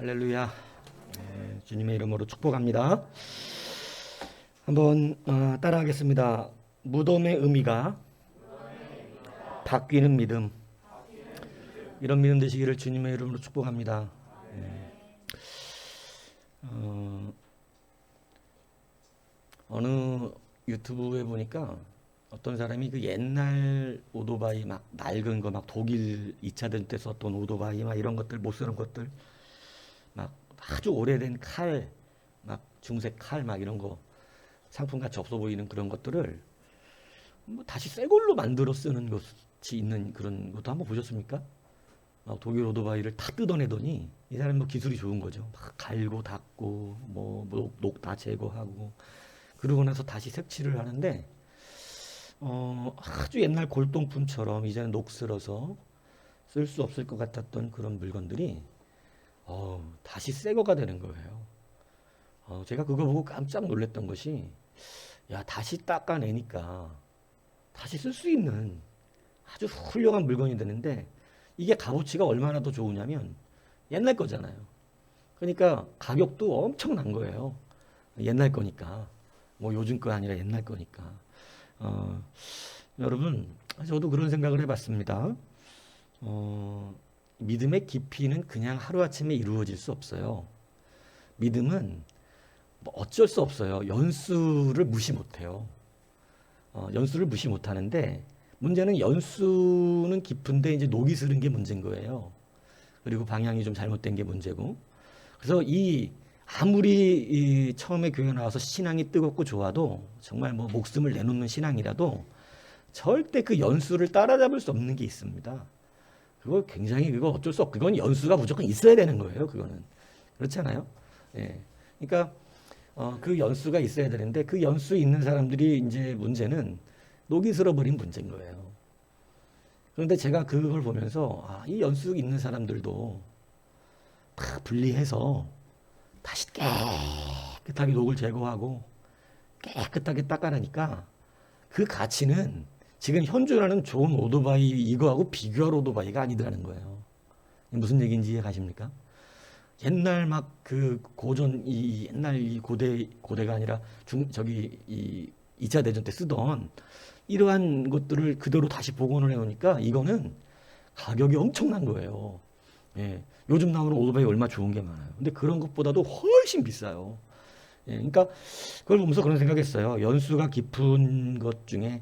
할렐루야. 주님의 이름으로 축복합니다. 한번 따라하겠습니다. 무덤의 의미가 바뀌는 믿음. 이런 믿음 되시기를 주님의 이름으로 축복합니다. 어느 유튜브에 보니까 어떤 사람이 그 옛날 오토바이 막 낡은 거 막 독일 2차 대전 때 썼던 오토바이 막 이런 것들 못 쓰는 것들 막 아주 오래된 칼 막 중색 칼 막 이런 거 상품같이 없어 보이는 그런 것들을 뭐 다시 새 걸로 만들어 쓰는 것이 있는 그런 것도 한번 보셨습니까? 막 독일 오토바이를 다 뜯어내더니 이 사람 뭐 기술이 좋은 거죠. 막 갈고 닦고 뭐 녹 다 제거하고 그러고 나서 다시 색칠을 하는데 아주 옛날 골동품처럼 이제는 녹슬어서 쓸 수 없을 것 같았던 그런 물건들이 다시 새 거가 되는 거예요. 제가 그거 보고 깜짝 놀랐던 것이 야, 다시 닦아내니까 다시 쓸 수 있는 아주 훌륭한 물건이 되는데 이게 값어치가 얼마나 더 좋으냐면 옛날 거잖아요. 그러니까 가격도 엄청난 거예요. 옛날 거니까. 뭐 요즘 거 아니라 옛날 거니까. 여러분, 저도 그런 생각을 해봤습니다. 믿음의 깊이는 그냥 하루아침에 이루어질 수 없어요. 믿음은 뭐 어쩔 수 없어요. 연수를 무시 못해요. 연수를 무시 못하는데 문제는 연수는 깊은데 이제 녹이 슬은 게 문제인 거예요. 그리고 방향이 좀 잘못된 게 문제고. 그래서 아무리 처음에 교회 나와서 신앙이 뜨겁고 좋아도 정말 뭐 목숨을 내놓는 신앙이라도 절대 그 연수를 따라잡을 수 없는 게 있습니다. 그거 어쩔 수 없고 그건 연수가 무조건 있어야 되는 거예요. 그거는 그렇잖아요. 예. 그러니까 그 연수가 있어야 되는데 그 연수 있는 사람들이 이제 문제는 녹이 슬어버린 문제인 거예요. 그런데 제가 그걸 보면서 이 연수 있는 사람들도 다 분리해서 다시 깨끗하게 녹을 제거하고 깨끗하게 닦아내니까 그 가치는 지금 현존하는 좋은 오토바이 이거하고 비교할 오토바이가 아니더라는 거예요. 무슨 얘기인지 이해 가십니까? 옛날 막 그 고전 옛날 이 고대가 아니라 이 2차 대전 때 쓰던 이러한 것들을 그대로 다시 복원을 해놓으니까 이거는 가격이 엄청난 거예요. 예. 요즘 나오는 오토바이 얼마 좋은 게 많아요. 근데 그런 것보다도 훨씬 비싸요. 예. 그러니까 그걸 보면서 그런 생각했어요. 연수가 깊은 것 중에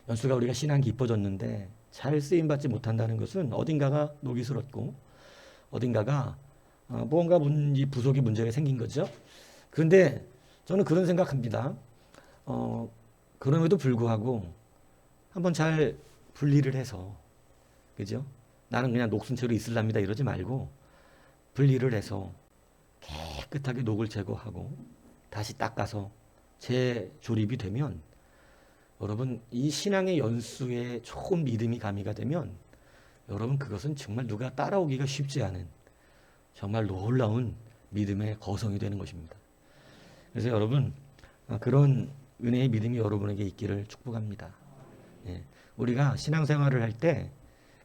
연수가 우리가 신앙이 깊어졌는데 잘 쓰임받지 못한다는 것은 어딘가가 녹이 슬었고 어딘가가 뭔가 부속의 문제가 생긴 거죠. 그런데 저는 그런 생각합니다. 그럼에도 불구하고 한번 잘 분리를 해서, 그죠? 나는 그냥 녹슨 채로 있을랍니다 이러지 말고 분리를 해서 깨끗하게 녹을 제거하고 다시 닦아서 재조립이 되면 여러분 이 신앙의 연수에 좋은 믿음이 가미가 되면 여러분 그것은 정말 누가 따라오기가 쉽지 않은 정말 놀라운 믿음의 거성이 되는 것입니다. 그래서 여러분 그런 은혜의 믿음이 여러분에게 있기를 축복합니다. 예. 우리가 신앙생활을 할 때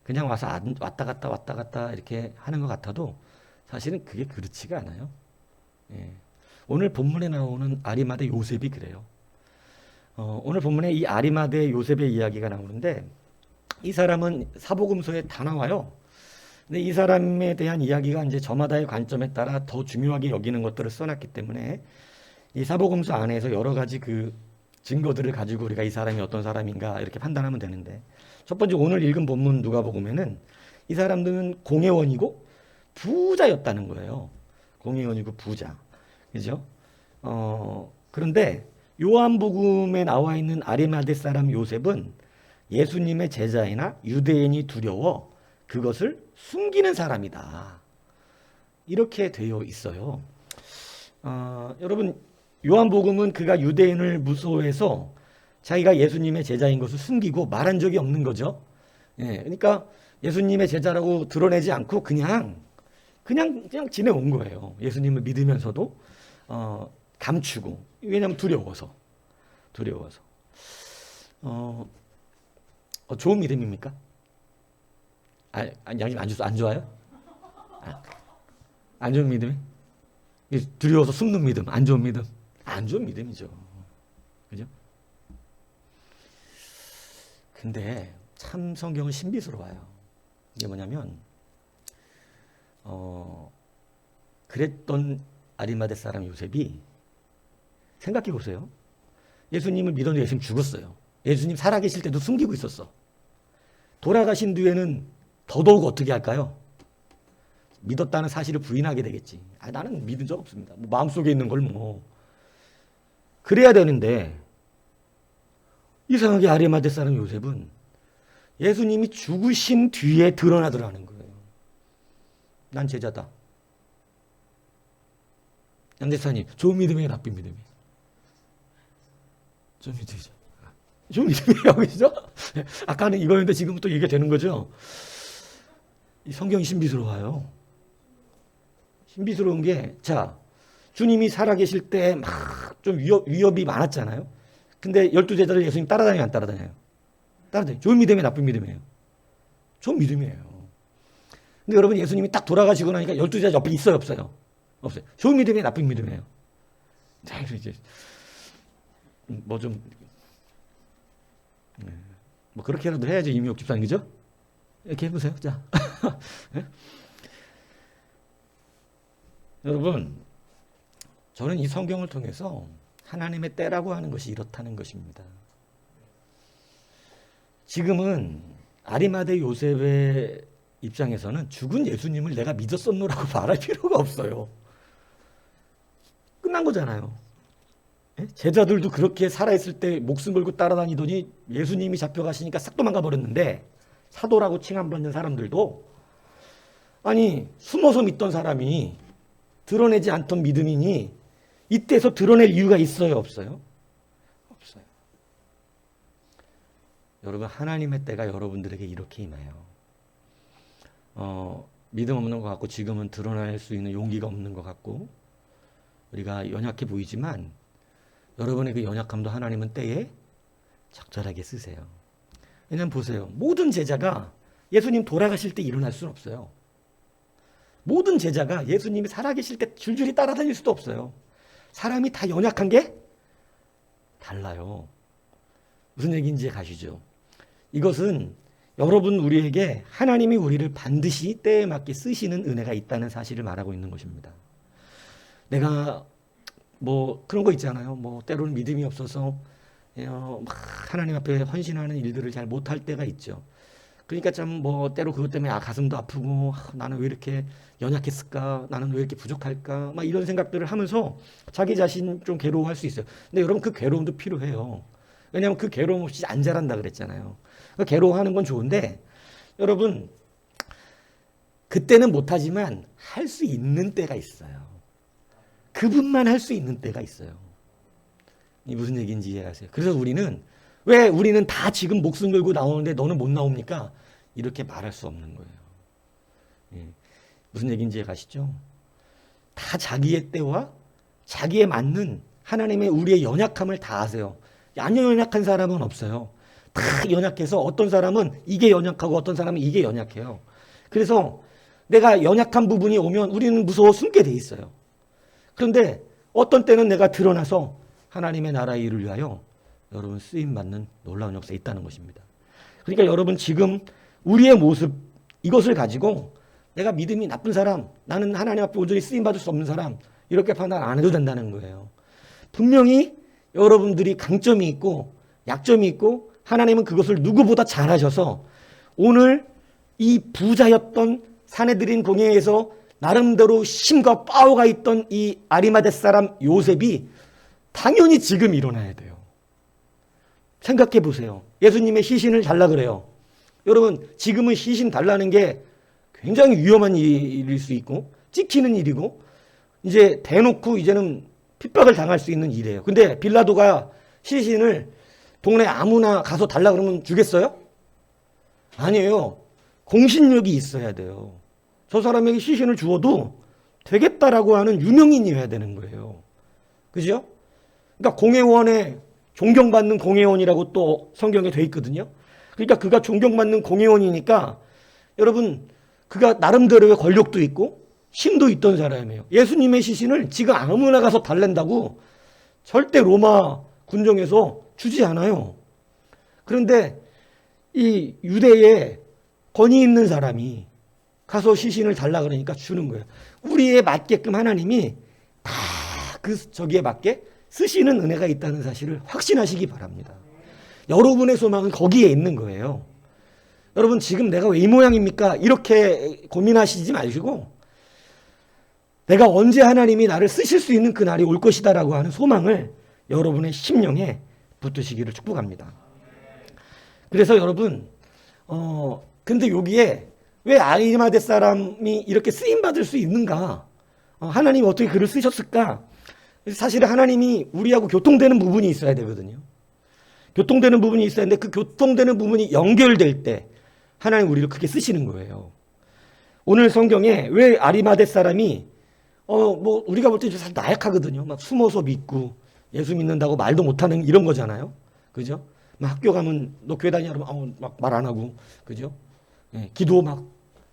그냥 와서 왔다 갔다 이렇게 하는 것 같아도 사실은 그게 그렇지가 않아요. 예. 오늘 본문에 나오는 아리마대 요셉이 그래요. 오늘 본문에 이 아리마대 요셉의 이야기가 나오는데 이 사람은 사복음서에 다 나와요. 근데 이 사람에 대한 이야기가 이제 저마다의 관점에 따라 더 중요하게 여기는 것들을 써놨기 때문에 이 사복음서 안에서 여러 가지 그 증거들을 가지고 우리가 이 사람이 어떤 사람인가 이렇게 판단하면 되는데 첫 번째 오늘 읽은 본문 누가복음에는 이 사람들은 공회원이고 부자였다는 거예요. 공회원이고 부자. 그죠? 그런데 요한복음에 나와 있는 아리마대 사람 요셉은 예수님의 제자이나 유대인이 두려워 그것을 숨기는 사람이다. 이렇게 되어 있어요. 여러분 요한복음은 그가 유대인을 무서워해서 자기가 예수님의 제자인 것을 숨기고 말한 적이 없는 거죠. 예, 그러니까 예수님의 제자라고 드러내지 않고 그냥 지내온 거예요. 예수님을 믿으면서도 감추고 왜냐하면 두려워서. 좋은 믿음입니까? 아니 안 좋아요? 안 좋은 믿음이? 두려워서 숨는 믿음, 안 좋은 믿음. 안 좋은 믿음이죠. 그죠? 근데 참 성경은 신비스러워요. 이게 뭐냐면, 그랬던 아리마대 사람 요셉이 생각해 보세요. 예수님을 믿었는데 예수님 죽었어요. 예수님 살아계실 때도 숨기고 있었어. 돌아가신 뒤에는 더더욱 어떻게 할까요? 믿었다는 사실을 부인하게 되겠지. 나는 믿은 적 없습니다. 뭐 마음속에 있는 걸 뭐. 그래야 되는데 이상하게 아리마대 사람 요셉은 예수님이 죽으신 뒤에 드러나더라는 거예요. 난 제자다. 양대사님, 좋은 믿음이에요, 나쁜 믿음이에요? 좋은 믿음이죠. 좋은 믿음이에요, 그죠? 아까는 이거였는데 지금부터 얘기가 되는 거죠. 이 성경이 신비스러워요. 신비스러운 게, 자, 주님이 살아계실 때 막 좀 위협이 많았잖아요. 근데 12제자를 예수님 따라다녀요, 안 따라다녀요? 따라다녀요. 좋은 믿음이에요, 나쁜 믿음이에요? 좋은 믿음이에요. 근데 여러분, 예수님이 딱 돌아가시고 나니까 12제자 옆에 있어요, 없어요? 없어요. 좋은 믿음이에요, 나쁜 믿음이에요? 자, 이제 뭐 좀, 뭐 그렇게라도 해야죠, 이미옥 집사님, 그죠? 이렇게 해보세요. 자. 네? 여러분, 저는 이 성경을 통해서 하나님의 때라고 하는 것이 이렇다는 것입니다. 지금은 아리마대 요셉의 입장에서는 죽은 예수님을 내가 믿었었노라고 말할 필요가 없어요. 끝난 거잖아요. 제자들도 그렇게 살아있을 때 목숨 걸고 따라다니더니 예수님이 잡혀가시니까 싹 도망가 버렸는데, 사도라고 칭함받는 사람들도 아니 숨어서 믿던 사람이 드러내지 않던 믿음이니 이때서 드러낼 이유가 있어요, 없어요? 없어요. 여러분, 하나님의 때가 여러분들에게 이렇게 임해요. 믿음 없는 것 같고 지금은 드러낼 수 있는 용기가 없는 것 같고 우리가 연약해 보이지만 여러분의 그 연약함도 하나님은 때에 적절하게 쓰세요. 왜냐면 보세요. 모든 제자가 예수님 돌아가실 때 일어날 수는 없어요. 모든 제자가 예수님이 살아계실 때 줄줄이 따라다닐 수도 없어요. 사람이 다 연약한 게 달라요. 무슨 얘기인지 가시죠. 이것은 여러분 우리에게 하나님이 우리를 반드시 때에 맞게 쓰시는 은혜가 있다는 사실을 말하고 있는 것입니다. 내가 뭐 그런 거 있잖아요. 뭐 때로는 믿음이 없어서 하나님 앞에 헌신하는 일들을 잘 못할 때가 있죠. 그러니까 참 뭐 때로 그것 때문에 가슴도 아프고 나는 왜 이렇게 연약했을까? 나는 왜 이렇게 부족할까? 막 이런 생각들을 하면서 자기 자신 좀 괴로워할 수 있어요. 근데 여러분 그 괴로움도 필요해요. 왜냐하면 그 괴로움 없이 안 자란다 그랬잖아요. 그 괴로워하는 건 좋은데 여러분 그때는 못하지만 할 수 있는 때가 있어요. 그분만 할 수 있는 때가 있어요. 이 무슨 얘기인지 이해하세요? 그래서 왜 우리는 다 지금 목숨 걸고 나오는데 너는 못 나옵니까? 이렇게 말할 수 없는 거예요. 예. 무슨 얘기인지 이해가시죠? 다 자기의 때와 자기에 맞는 하나님의 우리의 연약함을 다 아세요. 안 연약한 사람은 없어요. 다 연약해서 어떤 사람은 이게 연약하고 어떤 사람은 이게 연약해요. 그래서 내가 연약한 부분이 오면 우리는 무서워 숨게 돼 있어요. 그런데 어떤 때는 내가 드러나서 하나님의 나라의 일을 위하여 여러분 쓰임받는 놀라운 역사가 있다는 것입니다. 그러니까 여러분 지금 우리의 모습 이것을 가지고 내가 믿음이 나쁜 사람, 나는 하나님 앞에 온전히 쓰임받을 수 없는 사람 이렇게 판단 안 해도 된다는 거예요. 분명히 여러분들이 강점이 있고 약점이 있고 하나님은 그것을 누구보다 잘 하셔서 오늘 이 부자였던 사내들인 공회에서 나름대로 힘과 파워가 있던 이 아리마대 사람 요셉이 당연히 지금 일어나야 돼요. 생각해 보세요. 예수님의 시신을 달라 그래요. 여러분 지금은 시신 달라는 게 굉장히 위험한 일일 수 있고 찍히는 일이고 이제 대놓고 이제는 핍박을 당할 수 있는 일이에요. 근데 빌라도가 시신을 동네 아무나 가서 달라 그러면 주겠어요? 아니에요. 공신력이 있어야 돼요. 저 사람에게 시신을 주어도 되겠다라고 하는 유명인이어야 되는 거예요. 그죠? 그러니까 공회원에 존경받는 공회원이라고 또 성경에 돼 있거든요. 그러니까 그가 존경받는 공회원이니까 여러분 그가 나름대로의 권력도 있고 힘도 있던 사람이에요. 예수님의 시신을 지가 아무나 가서 달랜다고 절대 로마 군정에서 주지 않아요. 그런데 이 유대에 권위 있는 사람이 가서 시신을 달라 그러니까 주는 거예요. 우리에 맞게끔 하나님이 다 그 저기에 맞게 쓰시는 은혜가 있다는 사실을 확신하시기 바랍니다. 여러분의 소망은 거기에 있는 거예요. 여러분 지금 내가 왜 이 모양입니까? 이렇게 고민하시지 마시고 내가 언제 하나님이 나를 쓰실 수 있는 그날이 올 것이다라고 하는 소망을 여러분의 심령에 붙드시기를 축복합니다. 그래서 여러분 근데 여기에 왜 아리마대 사람이 이렇게 쓰임받을 수 있는가? 하나님이 어떻게 그를 쓰셨을까? 사실 하나님이 우리하고 교통되는 부분이 있어야 되거든요. 교통되는 부분이 있어야 하는데 그 교통되는 부분이 연결될 때 하나님 우리를 크게 쓰시는 거예요. 오늘 성경에 왜 아리마대 사람이 뭐 우리가 볼 때 사실 나약하거든요. 막 숨어서 믿고 예수 믿는다고 말도 못하는 이런 거잖아요. 그죠? 막 학교 가면 너 교회 다니냐 그러면 막 말 안 하고 그죠? 예, 기도 막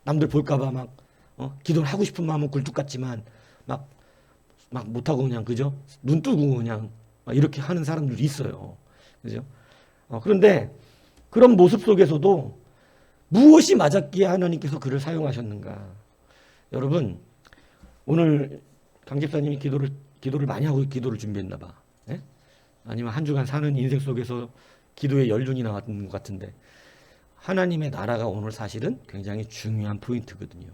남들 볼까봐 막 기도를 하고 싶은 마음은 굴뚝 같지만 막 못하고 그냥 그죠? 눈 뜨고 그냥 이렇게 하는 사람들이 있어요. 그죠? 그런데 그런 모습 속에서도 무엇이 맞았기에 하나님께서 그를 사용하셨는가? 여러분 오늘 강 집사님이 기도를 많이 하고 기도를 준비했나 봐. 예? 아니면 한 주간 사는 인생 속에서 기도에 연륜이 나왔던 것 같은데 하나님의 나라가 오늘 사실은 굉장히 중요한 포인트거든요.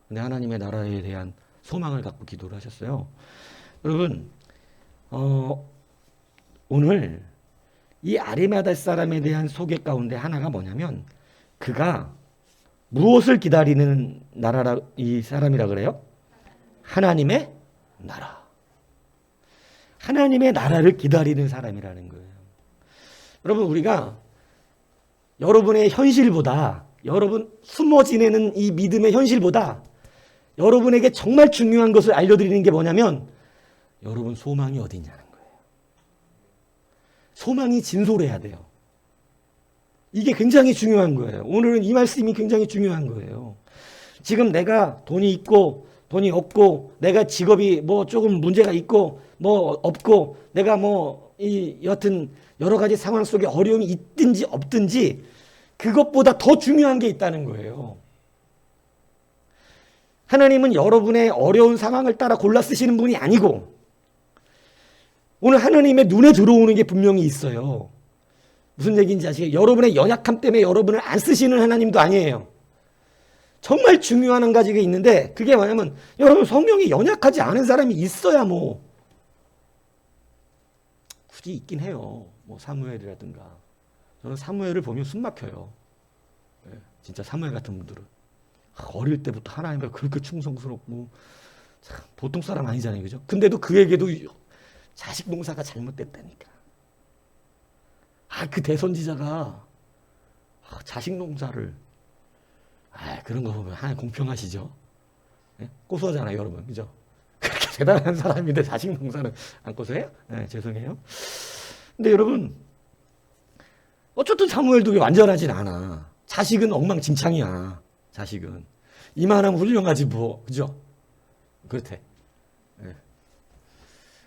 근데 하나님의 나라에 대한 소망을 갖고 기도를 하셨어요. 여러분 오늘 이 아리마다 사람에 대한 소개 가운데 하나가 뭐냐면 그가 무엇을 기다리는 나라라 이 사람이라 그래요? 하나님의 나라. 하나님의 나라를 기다리는 사람이라는 거예요. 여러분 우리가 여러분의 현실보다 여러분 숨어 지내는 이 믿음의 현실보다 여러분에게 정말 중요한 것을 알려드리는 게 뭐냐면 여러분 소망이 어디 있냐는 거예요. 소망이 진솔해야 돼요. 이게 굉장히 중요한 거예요. 오늘은 이 말씀이 굉장히 중요한 거예요. 지금 내가 돈이 있고 돈이 없고 내가 직업이 뭐 조금 문제가 있고 뭐 없고 내가 여하튼 여러 가지 상황 속에 어려움이 있든지 없든지 그것보다 더 중요한 게 있다는 거예요. 하나님은 여러분의 어려운 상황을 따라 골라 쓰시는 분이 아니고 오늘 하나님의 눈에 들어오는 게 분명히 있어요. 무슨 얘기인지 아시겠어요? 여러분의 연약함 때문에 여러분을 안 쓰시는 하나님도 아니에요. 정말 중요한 한 가지가 있는데 그게 뭐냐면 여러분 성령이 연약하지 않은 사람이 있어야 굳이 있긴 해요. 사무엘이라든가. 저는 사무엘을 보면 숨 막혀요. 네, 진짜 사무엘 같은 분들은. 어릴 때부터 하나님과 그렇게 충성스럽고 참 보통 사람 아니잖아요. 그죠? 근데도 그에게도 자식 농사가 잘못됐다니까. 그 대선지자가 자식 농사를 그런 거 보면 하나님 공평하시죠? 네? 고소하잖아요, 여러분. 그죠? 그렇게 대단한 사람인데 자식 농사는 안 고소해요? 네, 죄송해요. 근데 여러분 어쨌든 사무엘도 완전하진 않아. 자식은 엉망진창이야. 자식은 이만하면 훌륭하지 뭐. 그죠? 그렇대. 네.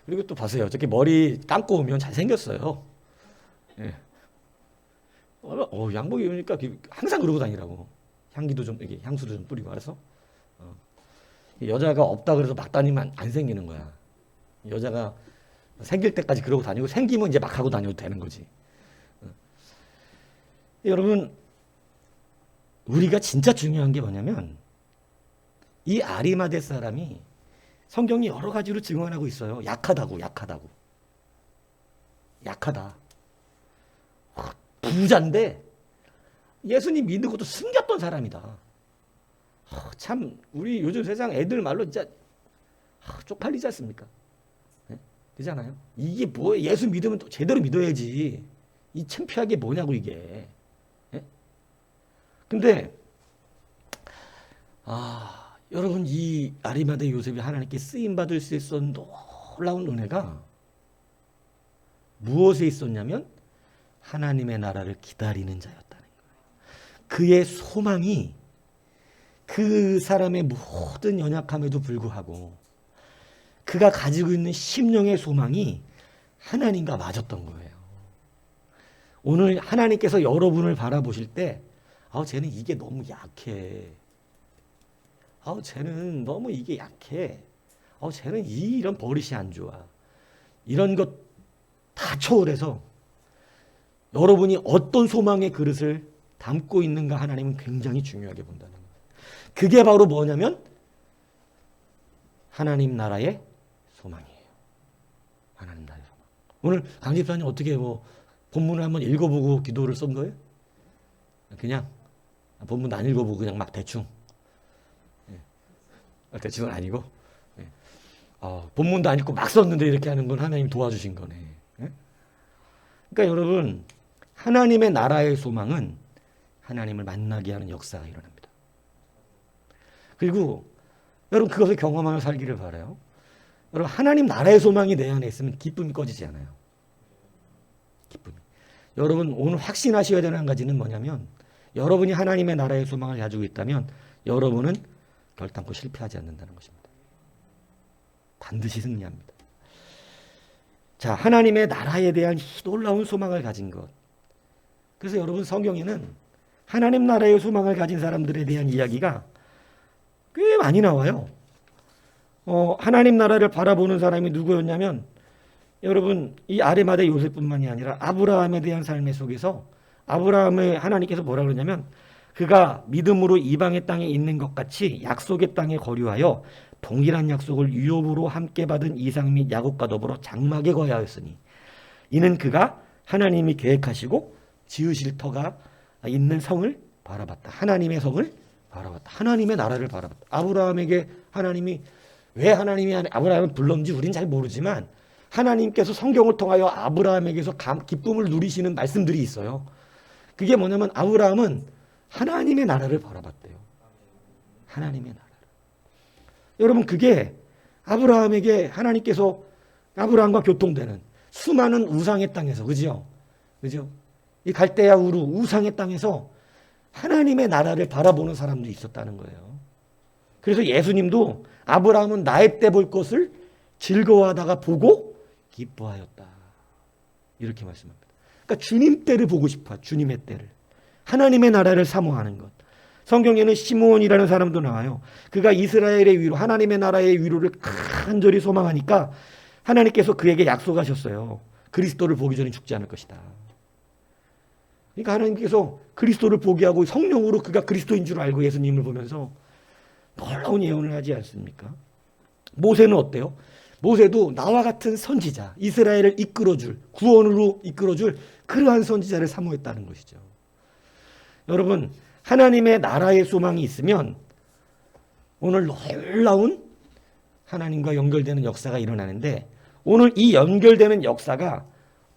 그리고 또 봐세요. 저렇게 머리 감고 오면 잘생겼어요. 네. 양복 입으니까 항상 그러고 다니라고. 향기도 좀 이게 향수도 좀 뿌리고 알았어? 여자가 없다 그래서 막 다니면 안 생기는 거야. 여자가 생길 때까지 그러고 다니고 생기면 이제 막 하고 다녀도 되는 거지. 여러분 우리가 진짜 중요한 게 뭐냐면 이 아리마대 사람이 성경이 여러 가지로 증언하고 있어요. 약하다고. 약하다. 부자인데 예수님 믿는 것도 숨겼던 사람이다. 참 우리 요즘 세상 애들 말로 진짜 쪽팔리지 않습니까? 네? 그렇잖아요. 이게 뭐예요? 예수 믿으면 또 제대로 믿어야지. 이 창피한 게 뭐냐고 이게. 네? 근데 여러분 이 아리마대 요셉이 하나님께 쓰임받을 수 있었던 놀라운 은혜가 무엇에 있었냐면 하나님의 나라를 기다리는 자였다는 거예요. 그의 소망이 그 사람의 모든 연약함에도 불구하고 그가 가지고 있는 심령의 소망이 하나님과 맞았던 거예요. 오늘 하나님께서 여러분을 바라보실 때 쟤는 이게 너무 약해. 쟤는 너무 이게 약해. 쟤는 이런 버릇이 안 좋아. 이런 것 다 초월해서 여러분이 어떤 소망의 그릇을 담고 있는가 하나님은 굉장히 중요하게 본다는 거예요. 그게 바로 뭐냐면 하나님 나라의 소망이에요. 하나님 나라의 소망. 오늘 강 집사님 어떻게 본문을 한번 읽어보고 기도를 쓴 거예요? 그냥 본문 안 읽어보고 그냥 막 대충. 대충은 아니고 본문도 안 읽고 막 썼는데 이렇게 하는 건 하나님 도와주신 거네. 그러니까 여러분 하나님의 나라의 소망은 하나님을 만나게 하는 역사가 일어납니다. 그리고 여러분 그것을 경험하며 살기를 바라요. 여러분 하나님 나라의 소망이 내 안에 있으면 기쁨이 꺼지지 않아요. 기쁨이. 여러분 오늘 확신하셔야 되는 한 가지는 뭐냐면 여러분이 하나님의 나라의 소망을 가지고 있다면 여러분은 결단코 실패하지 않는다는 것입니다. 반드시 승리합니다. 자, 하나님의 나라에 대한 놀라운 소망을 가진 것. 그래서 여러분 성경에는 하나님 나라의 소망을 가진 사람들에 대한 이야기가 꽤 많이 나와요. 하나님 나라를 바라보는 사람이 누구였냐면 여러분 이 아리마대 요셉뿐만이 아니라 아브라함에 대한 삶의 속에서 아브라함의 하나님께서 뭐라 그러냐면 그가 믿음으로 이방의 땅에 있는 것 같이 약속의 땅에 거류하여 동일한 약속을 유업으로 함께 받은 이삭 및 야곱과 더불어 장막에 거하여 하였으니 이는 그가 하나님이 계획하시고 지으실 터가 있는 성을 바라봤다. 하나님의 성을 바라봤다. 하나님의 나라를 바라봤다. 아브라함에게 하나님이 왜 하나님이 아브라함을 불렀는지 우리는 잘 모르지만 하나님께서 성경을 통하여 아브라함에게서 기쁨을 누리시는 말씀들이 있어요. 그게 뭐냐면 아브라함은 하나님의 나라를 바라봤대요. 하나님의 나라를. 여러분 그게 아브라함에게 하나님께서 아브라함과 교통되는 수많은 우상의 땅에서 그죠? 이 갈대아 우루 우상의 땅에서 하나님의 나라를 바라보는 사람도 있었다는 거예요. 그래서 예수님도 아브라함은 나의 때 볼 것을 즐거워하다가 보고 기뻐하였다. 이렇게 말씀합니다. 그러니까 주님 때를 보고 싶어요. 주님의 때를. 하나님의 나라를 사모하는 것. 성경에는 시므온이라는 사람도 나와요. 그가 이스라엘의 위로, 하나님의 나라의 위로를 간절히 소망하니까 하나님께서 그에게 약속하셨어요. 그리스도를 보기 전에 죽지 않을 것이다. 그러니까 하나님께서 그리스도를 보게 하고 성령으로 그가 그리스도인 줄 알고 예수님을 보면서 놀라운 예언을 하지 않습니까? 모세는 어때요? 모세도 나와 같은 선지자, 이스라엘을 이끌어줄, 구원으로 이끌어줄 그러한 선지자를 사모했다는 것이죠. 여러분, 하나님의 나라의 소망이 있으면 오늘 놀라운 하나님과 연결되는 역사가 일어나는데 오늘 이 연결되는 역사가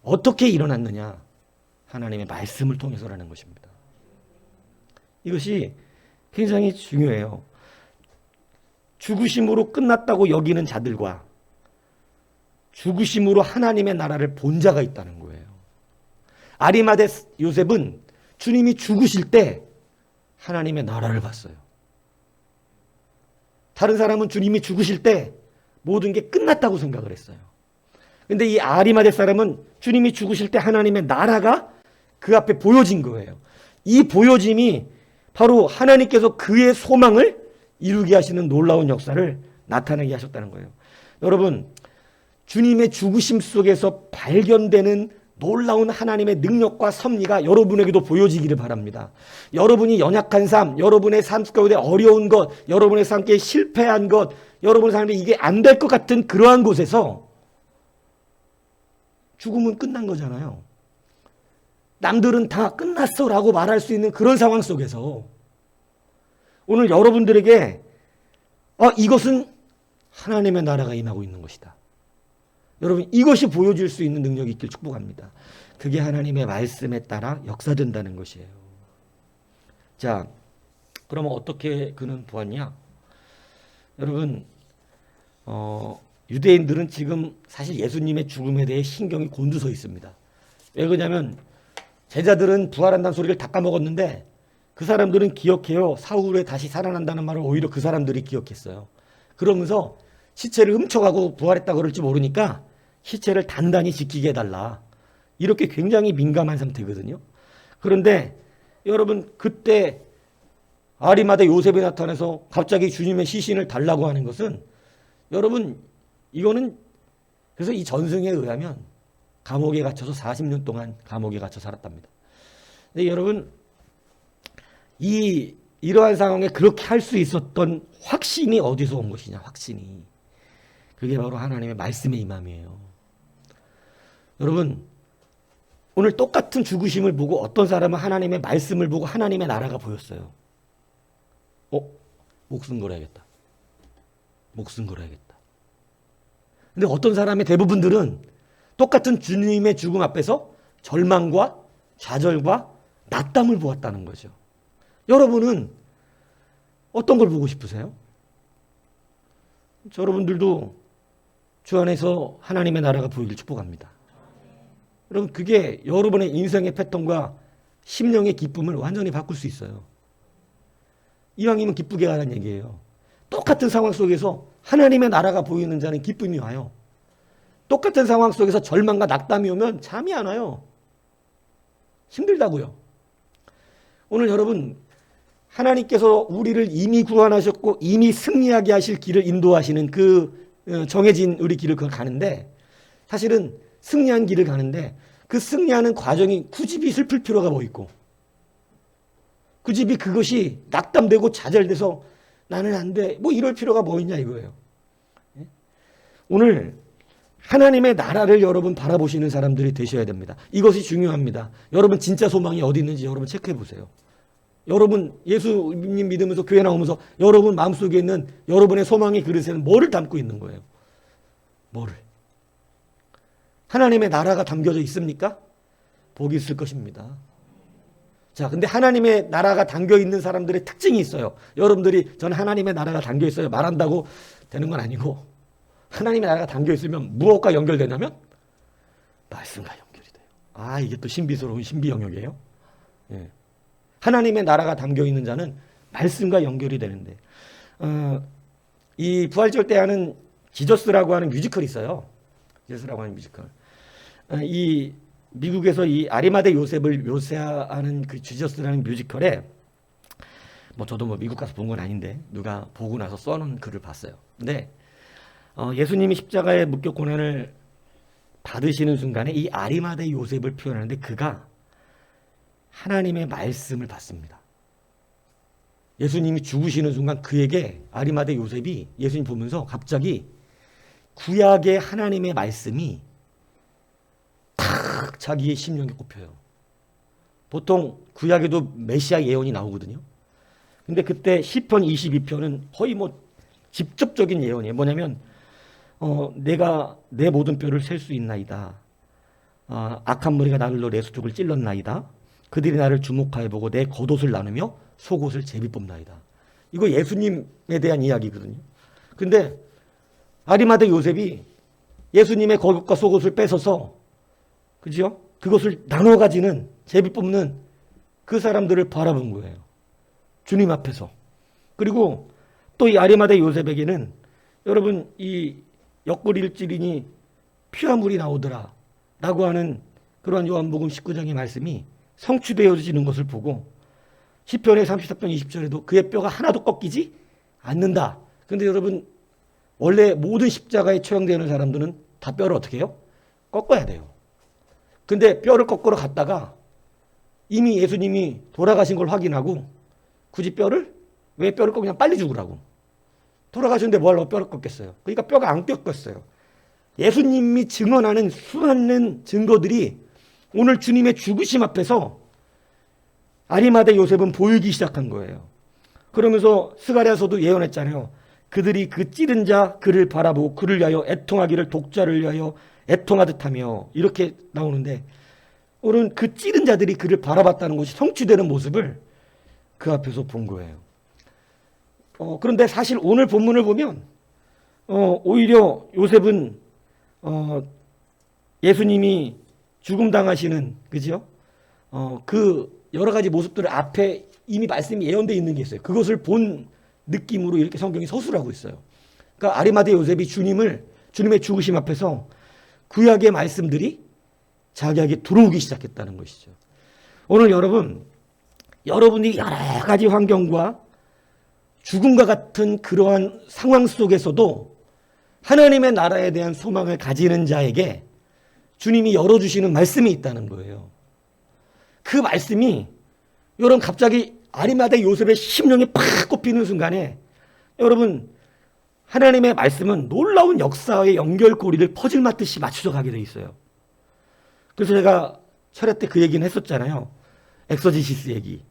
어떻게 일어났느냐? 하나님의 말씀을 통해서라는 것입니다. 이것이 굉장히 중요해요. 죽으심으로 끝났다고 여기는 자들과 죽으심으로 하나님의 나라를 본 자가 있다는 거예요. 아리마대 요셉은 주님이 죽으실 때 하나님의 나라를 봤어요. 다른 사람은 주님이 죽으실 때 모든 게 끝났다고 생각을 했어요. 근데 이 아리마대 사람은 주님이 죽으실 때 하나님의 나라가 그 앞에 보여진 거예요. 이 보여짐이 바로 하나님께서 그의 소망을 이루게 하시는 놀라운 역사를 나타내게 하셨다는 거예요. 여러분, 주님의 죽으심 속에서 발견되는 놀라운 하나님의 능력과 섭리가 여러분에게도 보여지기를 바랍니다. 여러분이 연약한 삶, 여러분의 삶 가운데 어려운 것, 여러분의 삶에 실패한 것, 여러분의 삶에 이게 안 될 것 같은 그러한 곳에서 죽음은 끝난 거잖아요. 남들은 다 끝났어라고 말할 수 있는 그런 상황 속에서 오늘 여러분들에게 이것은 하나님의 나라가 임하고 있는 것이다. 여러분 이것이 보여줄 수 있는 능력이 있길 축복합니다. 그게 하나님의 말씀에 따라 역사된다는 것이에요. 자, 그러면 어떻게 그는 보았냐? 여러분 유대인들은 지금 사실 예수님의 죽음에 대해 신경이 곤두서 있습니다. 왜 그러냐면 제자들은 부활한다는 소리를 다 까먹었는데 그 사람들은 기억해요. 사후에 다시 살아난다는 말을 오히려 그 사람들이 기억했어요. 그러면서 시체를 훔쳐가고 부활했다고 그럴지 모르니까 시체를 단단히 지키게 해달라. 이렇게 굉장히 민감한 상태거든요. 그런데 여러분, 그때 아리마대 요셉이 나타나서 갑자기 주님의 시신을 달라고 하는 것은, 여러분, 이거는, 그래서 이 전승에 의하면 감옥에 갇혀서 40년 동안 감옥에 갇혀 살았답니다. 근데 여러분, 이러한 상황에 그렇게 할 수 있었던 확신이 어디서 온 것이냐, 확신이. 그게 바로 하나님의 말씀의 임함이에요. 여러분, 오늘 똑같은 죽으심을 보고 어떤 사람은 하나님의 말씀을 보고 하나님의 나라가 보였어요. 목숨 걸어야겠다. 목숨 걸어야겠다. 근데 어떤 사람의 대부분들은 똑같은 주님의 죽음 앞에서 절망과 좌절과 낙담을 보았다는 거죠. 여러분은 어떤 걸 보고 싶으세요? 여러분들도 주 안에서 하나님의 나라가 보이길 축복합니다. 여러분, 그게 여러분의 인생의 패턴과 심령의 기쁨을 완전히 바꿀 수 있어요. 이왕이면 기쁘게 가라는 얘기예요. 똑같은 상황 속에서 하나님의 나라가 보이는 자는 기쁨이 와요. 똑같은 상황 속에서 절망과 낙담이 오면 잠이 안 와요. 힘들다고요. 오늘 여러분, 하나님께서 우리를 이미 구원하셨고 이미 승리하게 하실 길을 인도하시는 그 정해진 우리 길을 가는데, 사실은 승리한 길을 가는데 그 승리하는 과정이 굳이 슬플 필요가 뭐 있고, 굳이 그것이 낙담되고 좌절돼서 나는 안 돼, 뭐 이럴 필요가 뭐 있냐 이거예요. 오늘 하나님의 나라를 여러분 바라보시는 사람들이 되셔야 됩니다. 이것이 중요합니다. 여러분 진짜 소망이 어디 있는지 여러분 체크해 보세요. 여러분 예수님 믿으면서 교회 나오면서 여러분 마음속에 있는 여러분의 소망의 그릇에는 뭐를 담고 있는 거예요? 뭐를? 하나님의 나라가 담겨져 있습니까? 복이 있을 것입니다. 자, 근데 하나님의 나라가 담겨 있는 사람들의 특징이 있어요. 여러분들이 저는 하나님의 나라가 담겨 있어요 말한다고 되는 건 아니고, 하나님의 나라가 담겨 있으면 무엇과 연결되냐면 말씀과 연결이 돼요. 이게 또 신비스러운 신비 영역이에요. 예. 하나님의 나라가 담겨 있는 자는 말씀과 연결이 되는데, 이 부활절 때 하는 지저스라고 하는 뮤지컬이 있어요. 지저스라고 하는 뮤지컬. 이 미국에서 이 아리마대 요셉을 묘사하는 그 지저스라는 뮤지컬에, 저도 미국 가서 본 건 아닌데 누가 보고 나서 써놓은 글을 봤어요. 근데 예수님이 십자가에 묶여 고난을 받으시는 순간에 이 아리마대 요셉을 표현하는데, 그가 하나님의 말씀을 받습니다. 예수님이 죽으시는 순간 그에게 아리마대 요셉이 예수님 보면서 갑자기 구약의 하나님의 말씀이 탁 자기의 심령에 꼽혀요. 보통 구약에도 메시아 예언이 나오거든요. 근데 그때 시편 22편은 거의 직접적인 예언이에요. 뭐냐면 내가 내 모든 뼈를 셀 수 있나이다. 악한 무리가 나를 내 수족을 찔렀나이다. 그들이 나를 주목하여 보고 내 겉옷을 나누며 속옷을 제비 뽑나이다. 이거 예수님에 대한 이야기거든요. 근데 아리마대 요셉이 예수님의 겉옷과 속옷을 뺏어서, 그죠? 그것을 나눠 가지는, 제비 뽑는 그 사람들을 바라본 거예요. 주님 앞에서. 그리고 또 이 아리마대 요셉에게는, 여러분, 이 옆구리를 찌르니 피화물이 나오더라 라고 하는 그러한 요한복음 19장의 말씀이 성취되어지는 것을 보고, 시편의 34편 20절에도 그의 뼈가 하나도 꺾이지 않는다. 그런데 여러분, 원래 모든 십자가에 처형되는 사람들은 다 뼈를 어떻게 해요? 꺾어야 돼요. 근데 뼈를 꺾으러 갔다가 이미 예수님이 돌아가신 걸 확인하고, 굳이 왜 뼈를 꺾고 그냥 빨리 죽으라고. 돌아가셨는데 뭐하려고 뼈를 꺾겠어요? 그러니까 뼈가 안 꺾였어요. 예수님이 증언하는 수많은 증거들이 오늘 주님의 죽으심 앞에서 아리마대 요셉은 보이기 시작한 거예요. 그러면서 스가랴서도 예언했잖아요. 그들이 그 찌른 자 그를 바라보고 그를 위하여 애통하기를 독자를 위하여 애통하듯 하며, 이렇게 나오는데, 오늘 그 찌른 자들이 그를 바라봤다는 것이 성취되는 모습을 그 앞에서 본 거예요. 그런데 사실 오늘 본문을 보면 오히려 요셉은 예수님이 죽음 당하시는, 그죠? 그 여러 가지 모습들을 앞에 이미 말씀이 예언되어 있는 게 있어요. 그것을 본 느낌으로 이렇게 성경이 서술하고 있어요. 그러니까 아리마대 요셉이 주님의 죽으심 앞에서 구약의 말씀들이 자기에게 들어오기 시작했다는 것이죠. 오늘 여러분이 여러 가지 환경과 죽음과 같은 그러한 상황 속에서도 하나님의 나라에 대한 소망을 가지는 자에게 주님이 열어주시는 말씀이 있다는 거예요. 그 말씀이 여러분 갑자기 아리마대 요셉의 심령이 팍 꼽히는 순간에 여러분 하나님의 말씀은 놀라운 역사의 연결고리를 퍼즐 맞듯이 맞춰져 가게 돼 있어요. 그래서 제가 철야 때 그 얘기는 했었잖아요. 엑소지시스 얘기.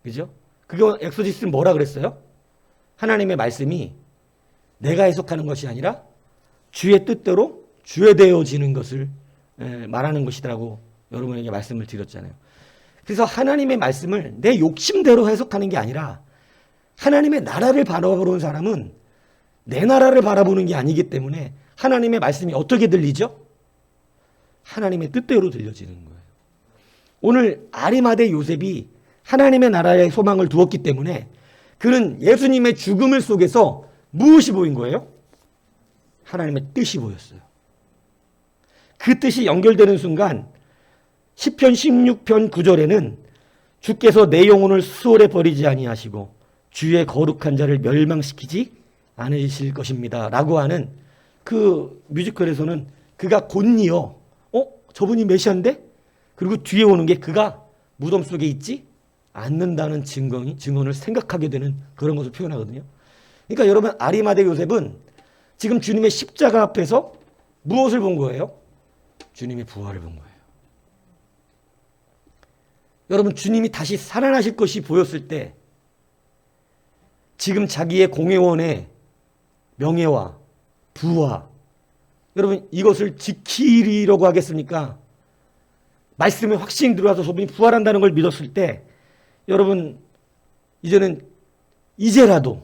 그죠? 그거 엑소지스는 뭐라 그랬어요? 하나님의 말씀이 내가 해석하는 것이 아니라 주의 뜻대로 주의되어지는 것을 말하는 것이라고 여러분에게 말씀을 드렸잖아요. 그래서 하나님의 말씀을 내 욕심대로 해석하는 게 아니라 하나님의 나라를 바라보는 사람은 내 나라를 바라보는 게 아니기 때문에 하나님의 말씀이 어떻게 들리죠? 하나님의 뜻대로 들려지는 거예요. 오늘 아리마대 요셉이 하나님의 나라에 소망을 두었기 때문에 그는 예수님의 죽음을 속에서 무엇이 보인 거예요? 하나님의 뜻이 보였어요. 그 뜻이 연결되는 순간 시편 16편 9절에는 주께서 내 영혼을 수월에 버리지 아니하시고 주의 거룩한 자를 멸망시키지 않으실 것입니다 라고 하는 그 뮤지컬에서는 그가 곧이어 저분이 메시아인데? 그리고 뒤에 오는 게 그가 무덤 속에 있지 않는다는 증언을 생각하게 되는 그런 것을 표현하거든요. 그러니까 여러분 아리마대 요셉은 지금 주님의 십자가 앞에서 무엇을 본 거예요? 주님의 부활을 본 거예요. 여러분 주님이 다시 살아나실 것이 보였을 때 지금 자기의 공회원의 명예와 부와 여러분 이것을 지키려고 하겠습니까? 말씀에 확신이 들어와서 저분이 부활한다는 걸 믿었을 때 여러분 이제라도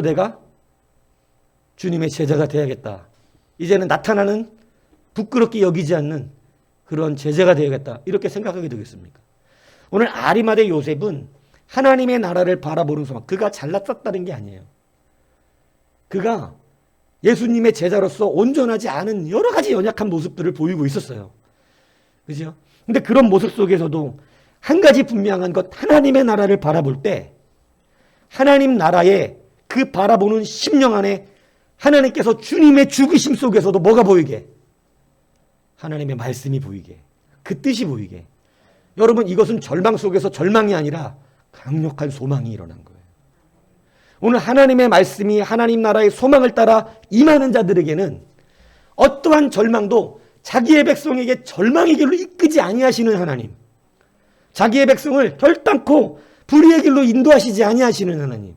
내가 주님의 제자가 되어야겠다. 이제는 나타나는 부끄럽게 여기지 않는 그런 제자가 되어야겠다. 이렇게 생각하게 되겠습니까? 오늘 아리마대 요셉은 하나님의 나라를 바라보는 소망, 그가 잘났었다는 게 아니에요. 그가 예수님의 제자로서 온전하지 않은 여러 가지 연약한 모습들을 보이고 있었어요. 그죠? 근데 그런 모습 속에서도 한 가지 분명한 것, 하나님의 나라를 바라볼 때 하나님 나라의 그 바라보는 심령 안에 하나님께서 주님의 죽으심 속에서도 뭐가 보이게? 하나님의 말씀이 보이게. 그 뜻이 보이게. 여러분 이것은 절망 속에서 절망이 아니라 강력한 소망이 일어난 거예요. 오늘 하나님의 말씀이 하나님 나라의 소망을 따라 임하는 자들에게는 어떠한 절망도 자기의 백성에게 절망의 길로 이끄지 아니하시는 하나님, 자기의 백성을 결단코 불의의 길로 인도하시지 아니하시는 하나님,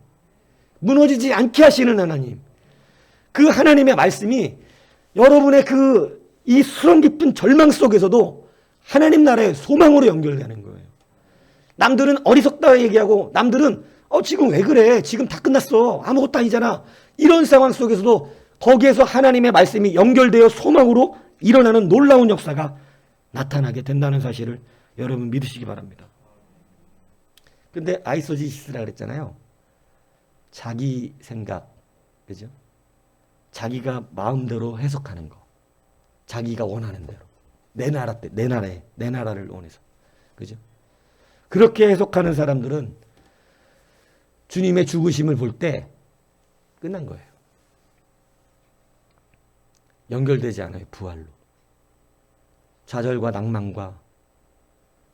무너지지 않게 하시는 하나님, 그 하나님의 말씀이 여러분의 이 수렁 깊은 절망 속에서도 하나님 나라의 소망으로 연결되는 거예요. 남들은 어리석다 얘기하고 남들은 지금 왜 그래? 지금 다 끝났어. 아무것도 아니잖아. 이런 상황 속에서도 거기에서 하나님의 말씀이 연결되어 소망으로 일어나는 놀라운 역사가 나타나게 된다는 사실을 여러분 믿으시기 바랍니다. 근데 아이소지시스라 그랬잖아요. 자기 생각, 그죠? 자기가 마음대로 해석하는 거. 자기가 원하는 대로. 내 나라를 원해서. 그죠? 그렇게 해석하는 사람들은 주님의 죽으심을 볼 때 끝난 거예요. 연결되지 않아요. 부활로. 좌절과 낭만과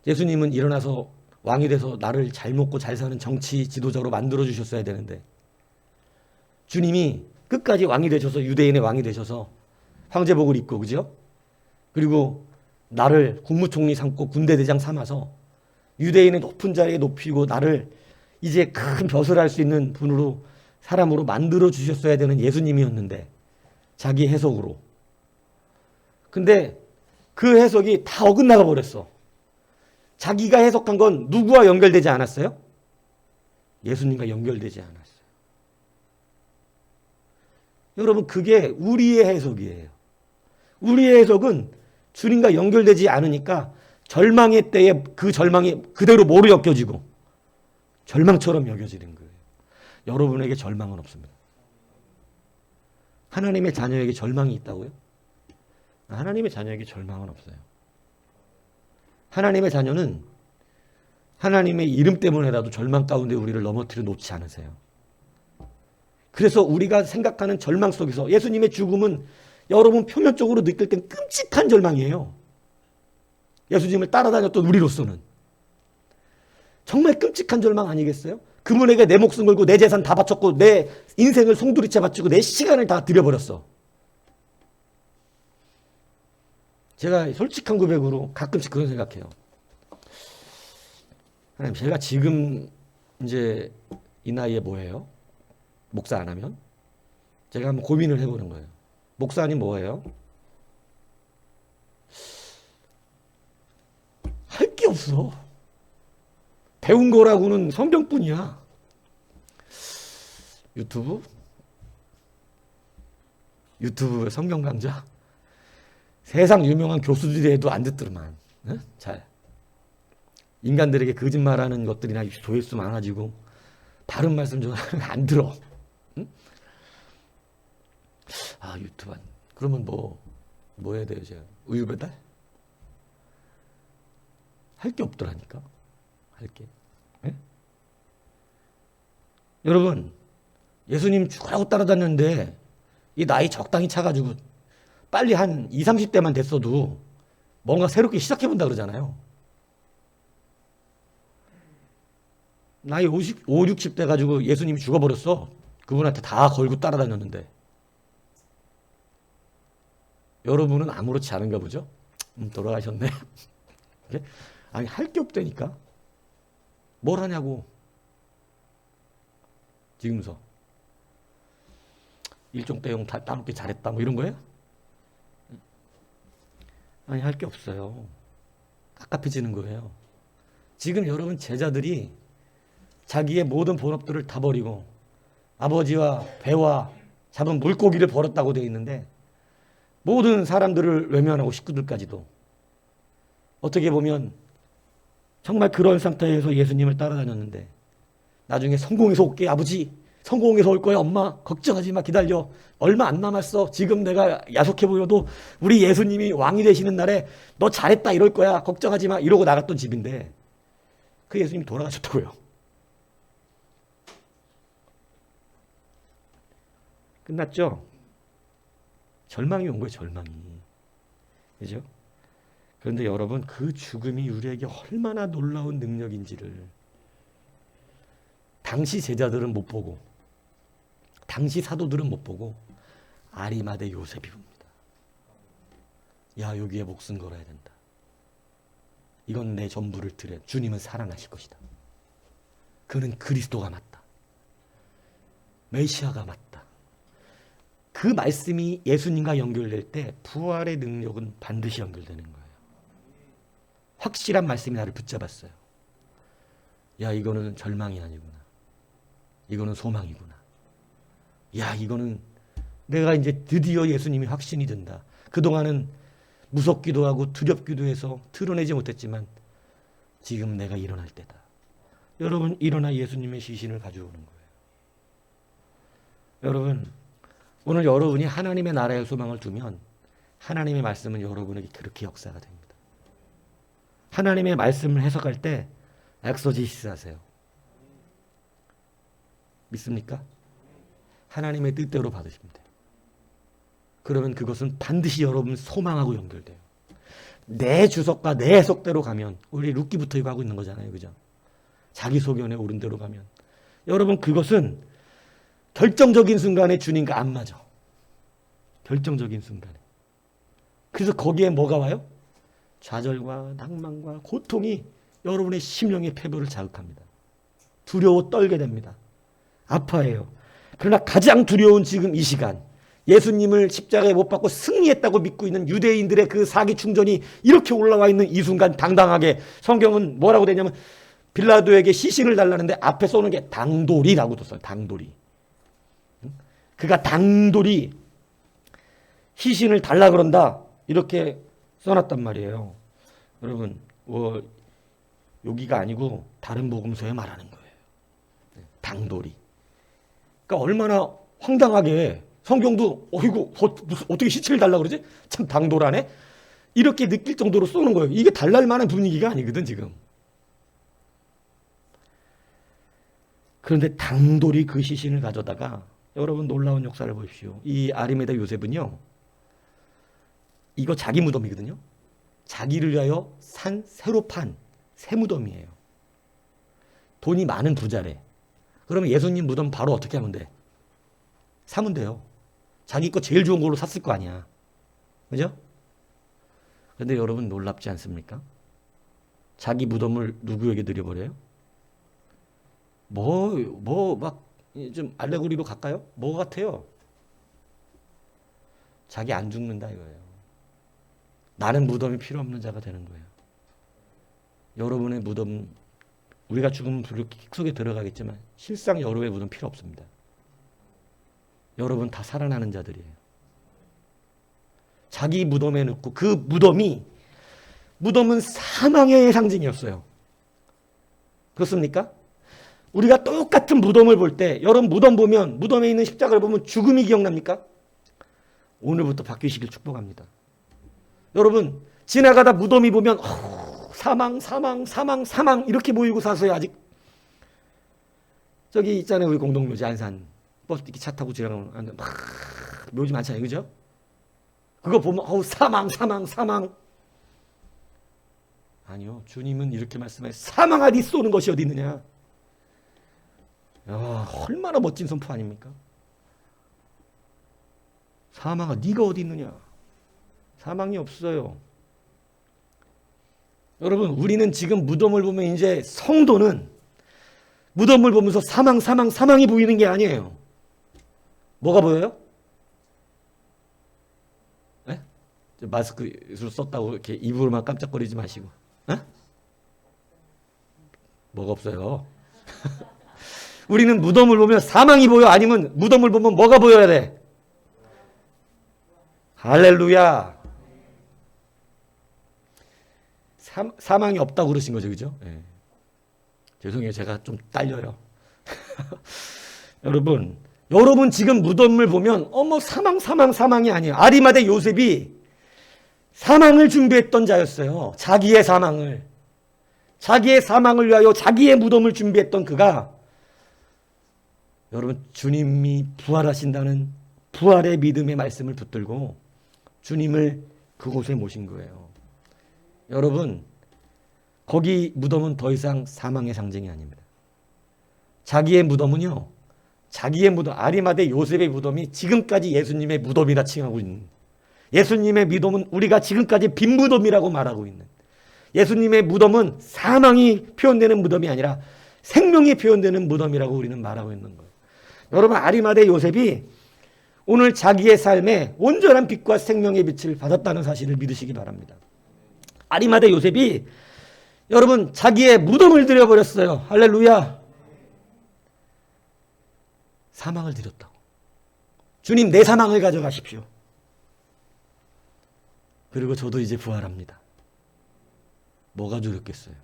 예수님은 일어나서 왕이 돼서 나를 잘 먹고 잘 사는 정치 지도자로 만들어주셨어야 되는데 주님이 끝까지 왕이 되셔서 유대인의 왕이 되셔서 황제복을 입고 그죠? 그리고 나를 국무총리 삼고 군대대장 삼아서 유대인의 높은 자리에 높이고 나를 이제 큰 벼슬 할 수 있는 분으로 사람으로 만들어 주셨어야 되는 예수님이었는데 자기 해석으로. 근데 그 해석이 다 어긋나가 버렸어. 자기가 해석한 건 누구와 연결되지 않았어요? 예수님과 연결되지 않았어요. 여러분 그게 우리의 해석이에요. 우리의 해석은 주님과 연결되지 않으니까 절망의 때에 그 절망이 그대로 뭐로 엮여지고 절망처럼 여겨지는 거예요. 여러분에게 절망은 없습니다. 하나님의 자녀에게 절망이 있다고요? 하나님의 자녀에게 절망은 없어요. 하나님의 자녀는 하나님의 이름 때문에라도 절망 가운데 우리를 넘어뜨려 놓지 않으세요. 그래서 우리가 생각하는 절망 속에서 예수님의 죽음은 여러분 표면적으로 느낄 땐 끔찍한 절망이에요. 예수님을 따라다녔던 우리로서는 정말 끔찍한 절망 아니겠어요? 그분에게 내 목숨 걸고 내 재산 다 바쳤고 내 인생을 송두리째 바치고 내 시간을 다 들여버렸어. 제가 솔직한 고백으로 가끔씩 그런 생각해요. 하나님, 제가 지금 이제 이 나이에 뭐예요? 목사 안 하면? 제가 한번 고민을 해보는 거예요. 목사님 뭐예요? 할 게 없어. 배운 거라고는 성경뿐이야. 유튜브 성경 강좌? 세상 유명한 교수들이 해도 안 듣더만. 응? 잘. 인간들에게 거짓말하는 것들이나 조회수 많아지고 바른 말씀 좀 안 들어. 응? 아, 유튜브 그러면 뭐 해야 돼요, 제가? 우유 배달? 할 게 없더라니까. 할 게. 네? 여러분, 예수님 죽으라고 따라다녔는데 이 나이 적당히 차가지고 빨리 한 20, 30대만 됐어도 뭔가 새롭게 시작해본다 그러잖아요. 나이 50, 60대 가지고 예수님이 죽어버렸어. 그분한테 다 걸고 따라다녔는데. 여러분은 아무렇지 않은가 보죠? 돌아가셨네. 아니, 할 게 없다니까. 뭘 하냐고. 지금서. 일종 대용 다 따먹기 잘했다 뭐 이런 거예요? 아니, 할 게 없어요. 깝깝해지는 거예요. 지금 여러분 제자들이 자기의 모든 본업들을 다 버리고 아버지와 배와 잡은 물고기를 버렸다고 되어 있는데 모든 사람들을 외면하고 식구들까지도 어떻게 보면 정말 그런 상태에서 예수님을 따라다녔는데 나중에 성공해서 올게 아버지, 성공해서 올 거야 엄마, 걱정하지 마, 기다려, 얼마 안 남았어, 지금 내가 야속해 보여도 우리 예수님이 왕이 되시는 날에 너 잘했다 이럴 거야, 걱정하지 마, 이러고 나갔던 집인데 그 예수님이 돌아가셨다고요. 끝났죠? 절망이 온 거예요, 절망이. 그죠? 그런데 여러분, 그 죽음이 우리에게 얼마나 놀라운 능력인지를 당시 제자들은 못 보고, 당시 사도들은 못 보고, 아리마대 요셉이 봅니다. 야, 여기에 목숨 걸어야 된다. 이건 내 전부를 드려. 주님은 살아나실 것이다. 그는 그리스도가 맞다. 메시아가 맞다. 그 말씀이 예수님과 연결될 때 부활의 능력은 반드시 연결되는 거예요. 확실한 말씀이 나를 붙잡았어요. 야, 이거는 절망이 아니구나. 이거는 소망이구나. 야, 이거는 내가 이제 드디어 예수님이 확신이 든다. 그동안은 무섭기도 하고 두렵기도 해서 드러내지 못했지만 지금 내가 일어날 때다. 여러분, 일어나 예수님의 시신을 가져오는 거예요. 여러분, 오늘 여러분이 하나님의 나라의 소망을 두면 하나님의 말씀은 여러분에게 그렇게 역사가 됩니다. 하나님의 말씀을 해석할 때 엑소지시스 하세요. 믿습니까? 하나님의 뜻대로 받으시면 돼요. 그러면 그것은 반드시 여러분 소망하고 연결돼요. 내 주석과 내 해석대로 가면, 우리 룻기부터 이거 하고 있는 거잖아요. 그죠? 자기 소견에 옳은 대로 가면 여러분 그것은 결정적인 순간에 주님과 안 맞아. 결정적인 순간에. 그래서 거기에 뭐가 와요? 좌절과 낭만과 고통이 여러분의 심령의 폐부를 자극합니다. 두려워 떨게 됩니다. 아파해요. 그러나 가장 두려운 지금 이 시간, 예수님을 십자가에 못 박고 승리했다고 믿고 있는 유대인들의 그 사기 충전이 이렇게 올라와 있는 이 순간 당당하게, 성경은 뭐라고 되냐면 빌라도에게 시신을 달라는데 앞에 쏘는 게 당돌이라고 뒀어요. 당돌이. 그가 당돌이 시신을 달라 그런다 이렇게 써놨단 말이에요. 여러분, 여기가 아니고 다른 복음서에 말하는 거예요. 당돌이. 그러니까 얼마나 황당하게 성경도 어이구 어떻게 시체를 달라 그러지? 참 당돌하네. 이렇게 느낄 정도로 쏘는 거예요. 이게 달랄 만한 분위기가 아니거든 지금. 그런데 당돌이 그 시신을 가져다가 여러분 놀라운 역사를 보십시오. 이 아리메다 요셉은요. 이거 자기 무덤이거든요. 자기를 위하여 산 새로 판 새 무덤이에요. 돈이 많은 부자래. 그러면 예수님 무덤 바로 어떻게 하면 돼? 사면 돼요. 자기 거 제일 좋은 걸로 샀을 거 아니야. 그죠? 그런데 여러분 놀랍지 않습니까? 자기 무덤을 누구에게 드려버려요? 막 좀 알레고리로 갈까요? 뭐 같아요? 자기 안 죽는다 이거예요. 나는 무덤이 필요 없는 자가 되는 거예요. 여러분의 무덤, 우리가 죽으면 불 속에 들어가겠지만 실상 여러분의 무덤 필요 없습니다. 여러분 다 살아나는 자들이에요. 자기 무덤에 넣고 그 무덤은 사망의 상징이었어요. 그렇습니까? 우리가 똑같은 무덤을 볼 때 여러분 무덤 보면 무덤에 있는 십자가를 보면 죽음이 기억납니까? 오늘부터 바뀌시길 축복합니다. 여러분 지나가다 무덤이 보면 사망 이렇게 모이고 사서요. 아직 저기 있잖아요. 우리 공동묘지 안산 버스 이렇게 차 타고 지나가면 막 묘지 많잖아요. 그죠? 그거 보면 사망 아니요. 주님은 이렇게 말씀해. 사망아 네 쏘는 것이 어디 있느냐. 얼마나 멋진 선포 아닙니까? 사망아 네가 어디 있느냐. 사망이 없어요. 여러분 우리는 지금 무덤을 보면 이제 성도는 무덤을 보면서 사망이 보이는 게 아니에요. 뭐가 보여요? 네? 마스크를 썼다고 이렇게 입으로만 깜짝거리지 마시고. 네? 뭐가 없어요? 우리는 무덤을 보면 사망이 보여? 아니면 무덤을 보면 뭐가 보여야 돼? 할렐루야. 사망이 없다고 그러신 거죠. 그죠? 네. 죄송해요. 제가 좀 딸려요. 여러분 지금 무덤을 보면 사망이 아니에요. 아리마대 요셉이 사망을 준비했던 자였어요. 자기의 사망을 위하여 자기의 무덤을 준비했던 그가 여러분 주님이 부활하신다는 부활의 믿음의 말씀을 붙들고 주님을 그곳에 모신 거예요. 여러분 거기 무덤은 더 이상 사망의 상징이 아닙니다. 자기의 무덤은요. 아리마대 요셉의 무덤이 지금까지 예수님의 무덤이라 칭하고 있는, 예수님의 무덤은 우리가 지금까지 빈 무덤이라고 말하고 있는, 예수님의 무덤은 사망이 표현되는 무덤이 아니라 생명이 표현되는 무덤이라고 우리는 말하고 있는 거예요. 여러분 아리마대 요셉이 오늘 자기의 삶에 온전한 빛과 생명의 빛을 받았다는 사실을 믿으시기 바랍니다. 아리마대 요셉이 여러분 자기의 무덤을 드려버렸어요. 할렐루야. 사망을 드렸다고. 주님 내 사망을 가져가십시오. 그리고 저도 이제 부활합니다. 뭐가 두렵겠어요?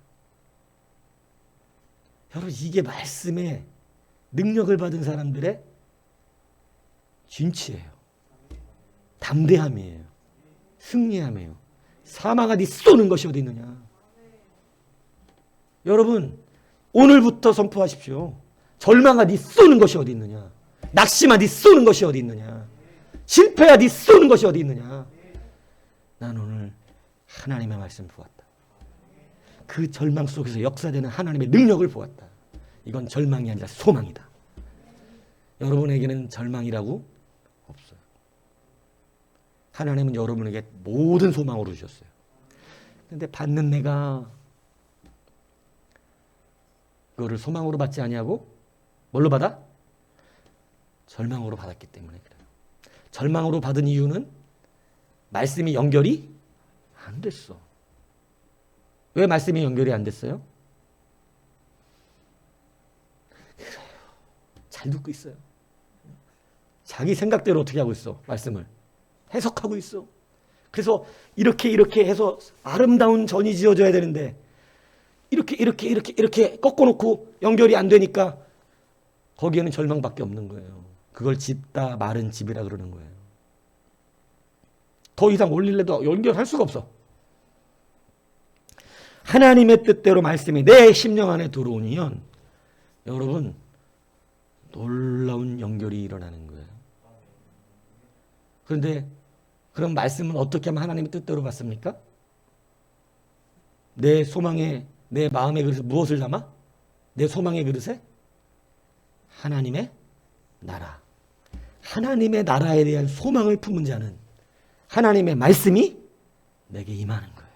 여러분 이게 말씀에 능력을 받은 사람들의 진치예요. 담대함이에요. 승리함이에요. 사망아 네 쏘는 것이 어디 있느냐. 여러분 오늘부터 선포하십시오. 절망아 네 쏘는 것이 어디 있느냐. 낙심아 네 쏘는 것이 어디 있느냐. 실패야 네 쏘는 것이 어디 있느냐. 난 오늘 하나님의 말씀을 보았다. 그 절망 속에서 역사되는 하나님의 능력을 보았다. 이건 절망이 아니라 소망이다. 여러분에게는 절망이라고 없어요. 하나님은 여러분에게 모든 소망으로 주셨어요. 그런데 받는 내가 그거를 소망으로 받지 아니하고 뭘로 받아? 절망으로 받았기 때문에 그래요. 절망으로 받은 이유는 말씀이 연결이 안 됐어. 왜 말씀이 연결이 안 됐어요? 그래요. 잘 듣고 있어요. 자기 생각대로 어떻게 하고 있어? 말씀을 해석하고 있어. 그래서 이렇게 해서 아름다운 전이 지어져야 되는데 이렇게 꺾어놓고 연결이 안 되니까 거기에는 절망밖에 없는 거예요. 그걸 짚다 마른 집이라 그러는 거예요. 더 이상 올릴래도 연결할 수가 없어. 하나님의 뜻대로 말씀이 내 심령 안에 들어오면 여러분 놀라운 연결이 일어나는 거예요. 그런데 그런 말씀은 어떻게 하면 하나님의 뜻대로 받습니까? 내 소망에, 내 마음의 그릇에 무엇을 담아? 내 소망의 그릇에? 하나님의 나라. 하나님의 나라에 대한 소망을 품은 자는 하나님의 말씀이 내게 임하는 거예요.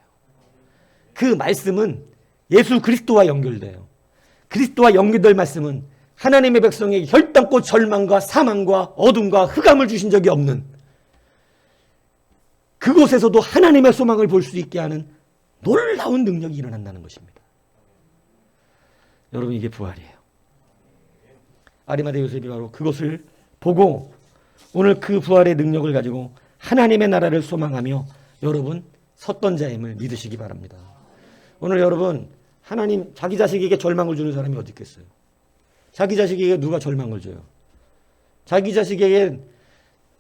그 말씀은 예수 그리스도와 연결돼요. 그리스도와 연결될 말씀은 하나님의 백성에게 결단코 절망과 사망과 어둠과 흑암을 주신 적이 없는, 그곳에서도 하나님의 소망을 볼 수 있게 하는 놀라운 능력이 일어난다는 것입니다. 여러분, 이게 부활이에요. 아리마대 요셉이 바로 그것을 보고 오늘 그 부활의 능력을 가지고 하나님의 나라를 소망하며 여러분 섰던 자임을 믿으시기 바랍니다. 오늘 여러분, 하나님 자기 자식에게 절망을 주는 사람이 어디 있겠어요? 자기 자식에게 누가 절망을 줘요? 자기 자식에게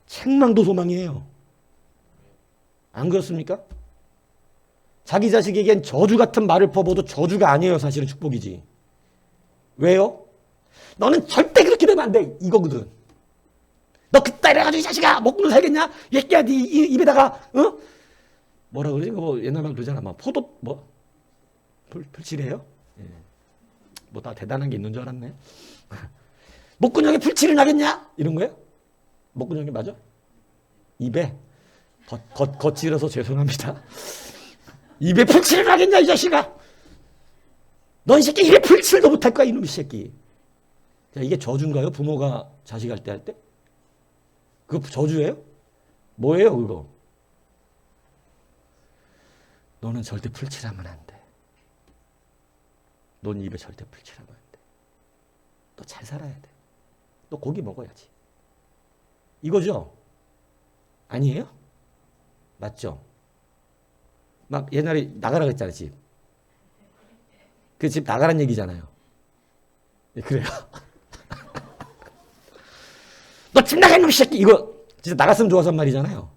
책망도 소망이에요. 안 그렇습니까? 자기 자식에겐 저주 같은 말을 퍼부어도 저주가 아니에요. 사실은 축복이지. 왜요? 너는 절대 그렇게 되면 안 돼. 이거거든. 너 그따 이래가지고 이 자식아 먹고는 살겠냐? 얘끼야 네 입에다가 뭐라 그러지? 뭐 옛날 말 그러잖아. 뭐 포도 뭐 풀칠이에요? 예. 뭐 다 대단한 게 있는 줄 알았네. 목구멍에 풀칠을 나겠냐? 이런 거예요? 목구멍에 맞아? 입에 거칠어서 죄송합니다. 입에 풀칠을 나겠냐 이 자식아? 넌 이 새끼 입에 풀칠도 못할 거야 이놈의 새끼. 자, 이게 저주인가요? 부모가 자식할 때 할 때? 그거 저주예요? 뭐예요 그거? 너는 절대 풀칠하면 안 돼. 넌 입에 절대 풀칠하면 안 돼. 너 잘 살아야 돼. 너 고기 먹어야지. 이거죠? 아니에요? 맞죠? 막 옛날에 나가라 그랬잖아, 집. 그 집 나가란 얘기잖아요. 네, 그래요. 너 집 나가 이놈 새끼! 이거 진짜 나갔으면 좋아서 한 말이잖아요.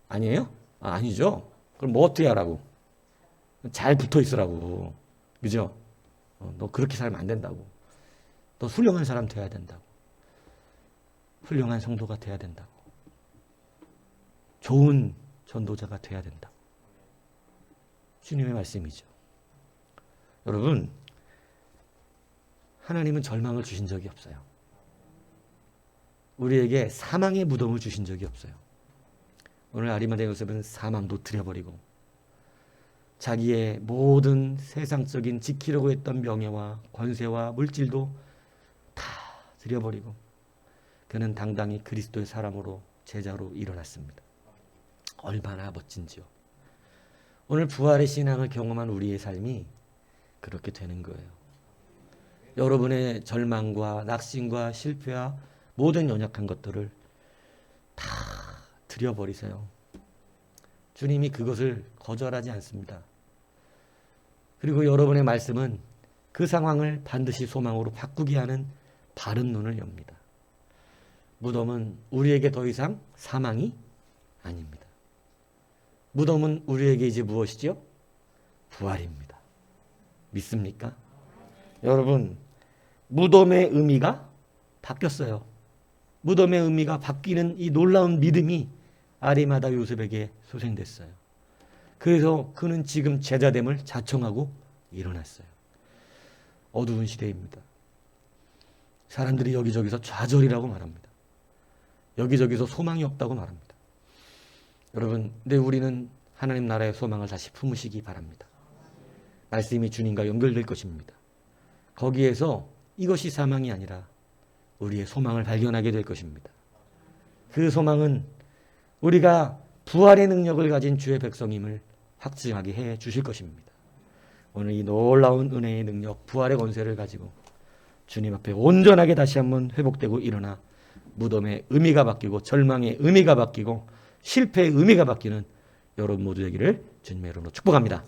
아니에요? 아, 아니죠. 그럼 뭐 어떻게 하라고? 잘 붙어 있으라고. 그죠? 너 그렇게 살면 안 된다고. 너 훌륭한 사람 돼야 된다고. 훌륭한 성도가 돼야 된다고. 좋은 전도자가 돼야 된다고. 주님의 말씀이죠. 여러분, 하나님은 절망을 주신 적이 없어요. 우리에게 사망의 무덤을 주신 적이 없어요. 오늘 아리마대 요셉은 사망도 들여버리고 자기의 모든 세상적인 지키려고 했던 명예와 권세와 물질도 다 들여버리고 그는 당당히 그리스도의 사람으로 제자로 일어났습니다. 얼마나 멋진지요. 오늘 부활의 신앙을 경험한 우리의 삶이 그렇게 되는 거예요. 여러분의 절망과 낙심과 실패와 모든 연약한 것들을 다 들여버리세요. 주님이 그것을 거절하지 않습니다. 그리고 여러분의 말씀은 그 상황을 반드시 소망으로 바꾸게 하는 바른 눈을 엽니다. 무덤은 우리에게 더 이상 사망이 아닙니다. 무덤은 우리에게 이제 무엇이죠? 부활입니다. 믿습니까? 여러분, 무덤의 의미가 바뀌었어요. 무덤의 의미가 바뀌는 이 놀라운 믿음이 아리마다 요셉에게 소생됐어요. 그래서 그는 지금 제자됨을 자청하고 일어났어요. 어두운 시대입니다. 사람들이 여기저기서 좌절이라고 말합니다. 여기저기서 소망이 없다고 말합니다. 여러분, 근데 우리는 하나님 나라의 소망을 다시 품으시기 바랍니다. 말씀이 주님과 연결될 것입니다. 거기에서 이것이 사망이 아니라 우리의 소망을 발견하게 될 것입니다. 그 소망은 우리가 부활의 능력을 가진 주의 백성임을 확증하게 해 주실 것입니다. 오늘 이 놀라운 은혜의 능력, 부활의 권세를 가지고 주님 앞에 온전하게 다시 한번 회복되고 일어나 무덤의 의미가 바뀌고 절망의 의미가 바뀌고 실패의 의미가 바뀌는 여러분 모두에게를 주님의 이름으로 축복합니다.